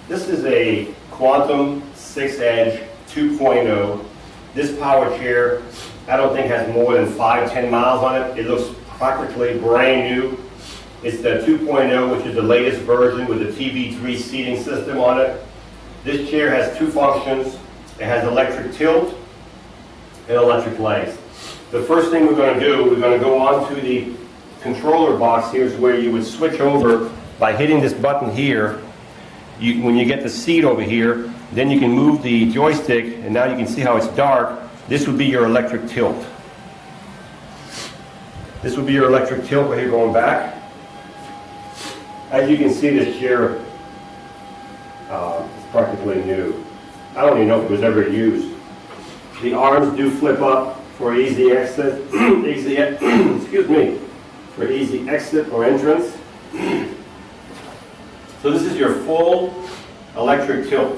This is a Quantum 6-Edge 2.0. This power chair, I don't think has more than 5-10 miles on it. It looks practically brand new. It's the 2.0, which is the latest version with the TV3 seating system on it. This chair has two functions. It has electric tilt and electric legs. The first thing we're going to do, we're going to go on to the controller box. Here's where you would switch over by hitting this button here. When you get the seat over here, then you can move the joystick, and now you can see how it's dark. This would be your electric tilt. This would be your electric tilt right here going back. As you can see, this chair is practically new. I don't even know if it was ever used. The arms do flip up for easy exit, excuse me, for easy exit or entrance. So this is your full electric tilt.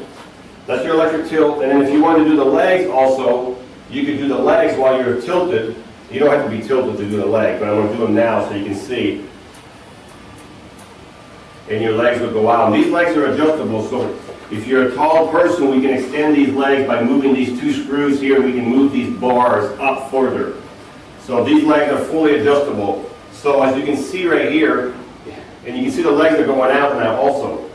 That's your electric tilt, and then if you want to do the legs also, you can do the legs while you're tilted. You don't have to be tilted to do the legs, but I'm going to do them now so you can see. And your legs will go out. And these legs are adjustable, so if you're a tall person, we can extend these legs by moving these two screws here. We can move these bars up further. So these legs are fully adjustable. So as you can see right here, and you can see the legs are going out now also.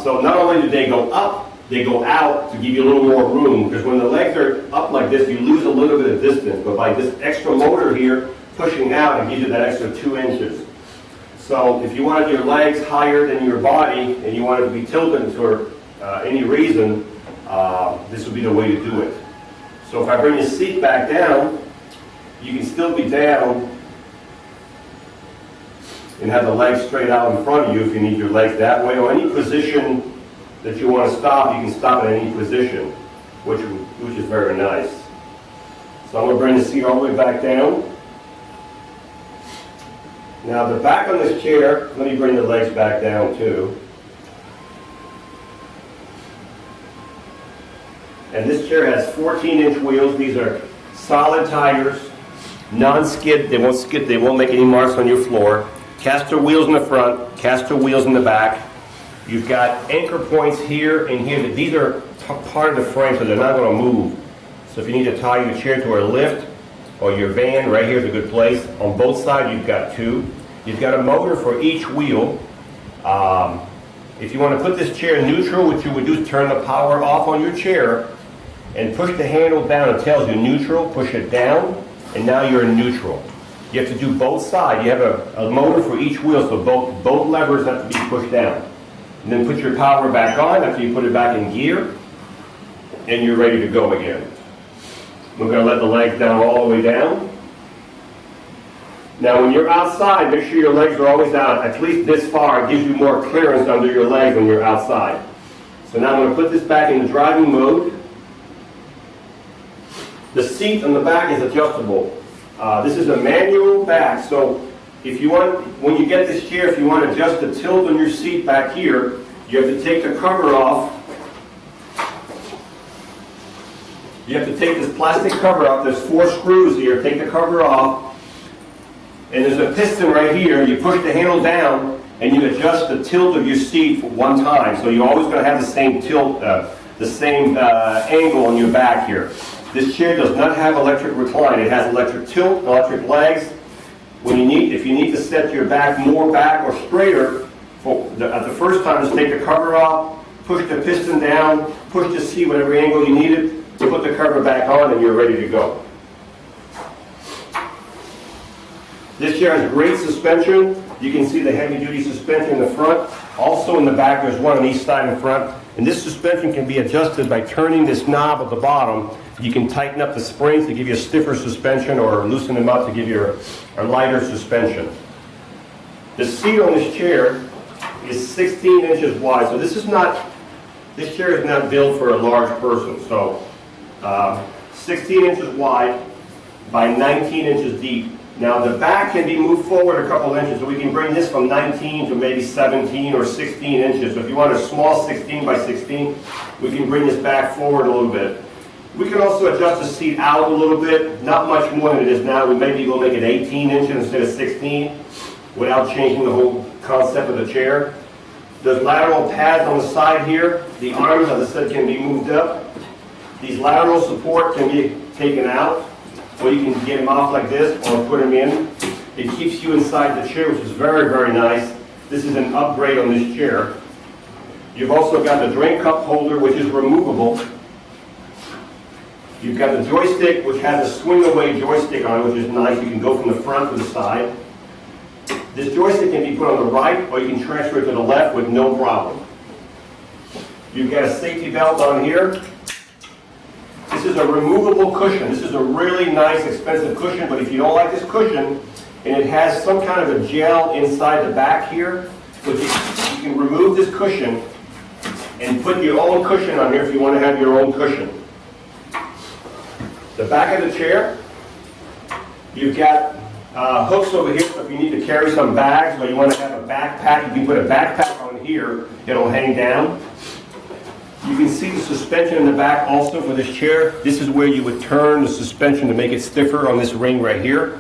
So not only do they go up, they go out to give you a little more room, because when the legs are up like this, you lose a little bit of distance. But by this extra motor here pushing out, it gives you that extra 2 inches. So if you wanted your legs higher than your body and you wanted to be tilted for any reason, this would be the way to do it. So if I bring the seat back down, you can still be down and have the legs straight out in front of you if you need your legs that way, or any position that you want to stop, you can stop at any position, which is very nice. So I'm going to bring the seat all the way back down. Now the back on this chair, let me bring the legs back down too. And this chair has 14-inch wheels. These are solid tires, non-skid. They won't skid. They won't make any marks on your floor. Caster wheels in the front, caster wheels in the back. You've got anchor points here and here. These are part of the frame, so they're not going to move. So if you need to tie your chair to a lift or your van, right here is a good place. On both sides, you've got two. You've got a motor for each wheel. If you want to put this chair in neutral, what you would do is turn the power off on your chair and push the handle down. It tells you neutral, push it down, and now you're in neutral. You have to do both sides. You have a motor for each wheel, so both levers have to be pushed down. And then put your power back on after you put it back in gear, and you're ready to go again. We're going to let the legs down all the way down. Now when you're outside, make sure your legs are always out, at least this far. It gives you more clearance under your legs when you're outside. So now I'm going to put this back in the driving mode. The seat on the back is adjustable. This is a manual back, so if you want, when you get this chair, if you want to adjust the tilt on your seat back here, you have to take the cover off. You have to take this plastic cover off. There's 4 screws here. Take the cover off. And there's a piston right here. You push the handle down and you adjust the tilt of your seat for one time. So you're always going to have the same tilt, the same angle on your back here. This chair does not have electric recline. It has electric tilt, electric legs. If you need to set your back more back or straighter, at the first time, just take the cover off, push the piston down, push the seat whatever angle you need it, to put the cover back on, and you're ready to go. This chair has great suspension. You can see the heavy-duty suspension in the front. Also in the back, there's one on each side in front. And this suspension can be adjusted by turning this knob at the bottom. You can tighten up the springs to give you a stiffer suspension or loosen them up to give you a lighter suspension. The seat on this chair is 16 inches wide. So this chair is not built for a large person. So 16 inches wide by 19 inches deep. Now the back can be moved forward a couple inches, so we can bring this from 19 to maybe 17 or 16 inches. So if you want a small 16 by 16, we can bring this back forward a little bit. We can also adjust the seat out a little bit, not much more than it is now. We maybe will make it 18 inches instead of 16 without changing the whole concept of the chair. There's lateral pads on the side here. The arms, as I said, can be moved up. These lateral support can be taken out, or you can get them off like this or put them in. It keeps you inside the chair, which is very, very nice. This is an upgrade on this chair. You've also got the drink cup holder, which is removable. You've got the joystick, which has a swing-away joystick on it, which is nice. You can go from the front to the side. This joystick can be put on the right, or you can transfer it to the left with no problem. You've got a safety belt on here. This is a removable cushion. This is a really nice, expensive cushion, but if you don't like this cushion, and it has some kind of a gel inside the back here, so you can remove this cushion and put your own cushion on here if you want to have your own cushion. The back of the chair, you've got hooks over here, so if you need to carry some bags or you want to have a backpack, you can put a backpack on here, it'll hang down. You can see the suspension in the back also for this chair. This is where you would turn the suspension to make it stiffer on this ring right here.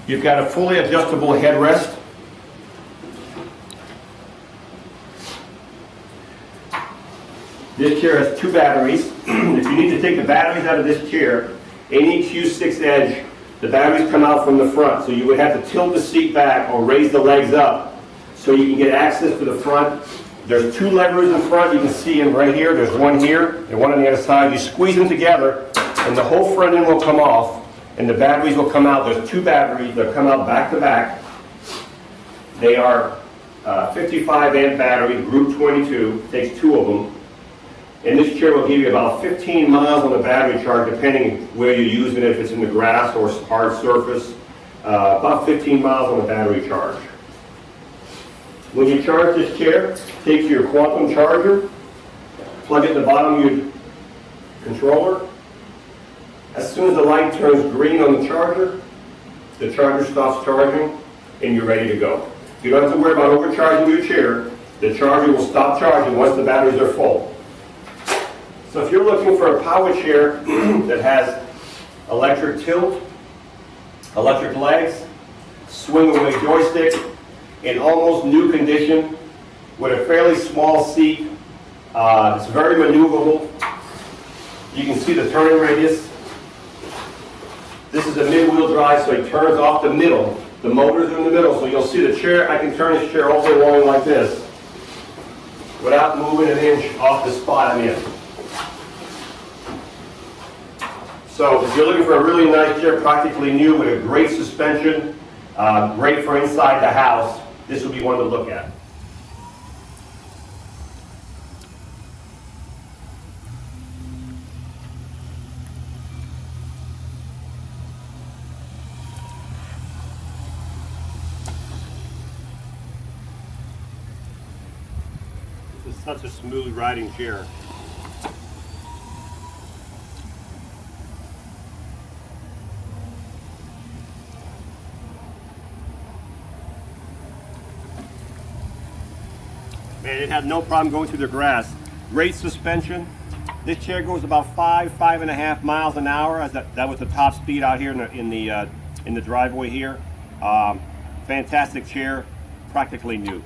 You've got a fully adjustable headrest. This chair has 2 batteries. If you need to take the batteries out of this chair, any Q6 edge, the batteries come out from the front. So you would have to tilt the seat back or raise the legs up so you can get access to the front. There's 2 levers in front. You can see them right here. There's one here and one on the other side. You squeeze them together and the whole front end will come off and the batteries will come out. There's 2 batteries that come out back to back. They are 55 amp battery, group 22, takes 2 of them. And this chair will give you about 15 miles on the battery charge, depending where you're using it, if it's in the grass or hard surface. About 15 miles on the battery charge. When you charge this chair, take your quantum charger, plug it in the bottom of your controller. As soon as the light turns green on the charger stops charging, and you're ready to go. You don't have to worry about overcharging your chair. The charger will stop charging once the batteries are full. So if you're looking for a power chair that has electric tilt, electric legs, swing-away joystick, in almost new condition, with a fairly small seat, it's very maneuverable. You can see the turning radius. This is a mid-wheel drive, so it turns off the middle. The motors are in the middle, so you'll see the chair. I can turn this chair all the way along like this without moving an inch off the spot I'm in. So if you're looking for a really nice chair, practically new with a great suspension, great for inside the house, this would be one to look at. This is such a smooth riding chair. Man, it had no problem going through the grass. Great suspension. This chair goes about 5.5 miles an hour. As that was the top speed out here in the driveway here. Fantastic chair, practically new.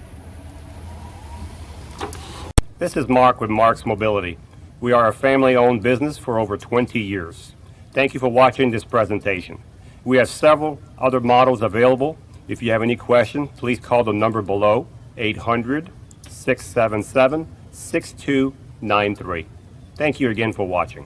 This is Marc with Marc's Mobility. We are a family-owned business for over 20 years. Thank you for watching this presentation. We have several other models available. If you have any questions, please call the number below, 800-677-6293. Thank you again for watching.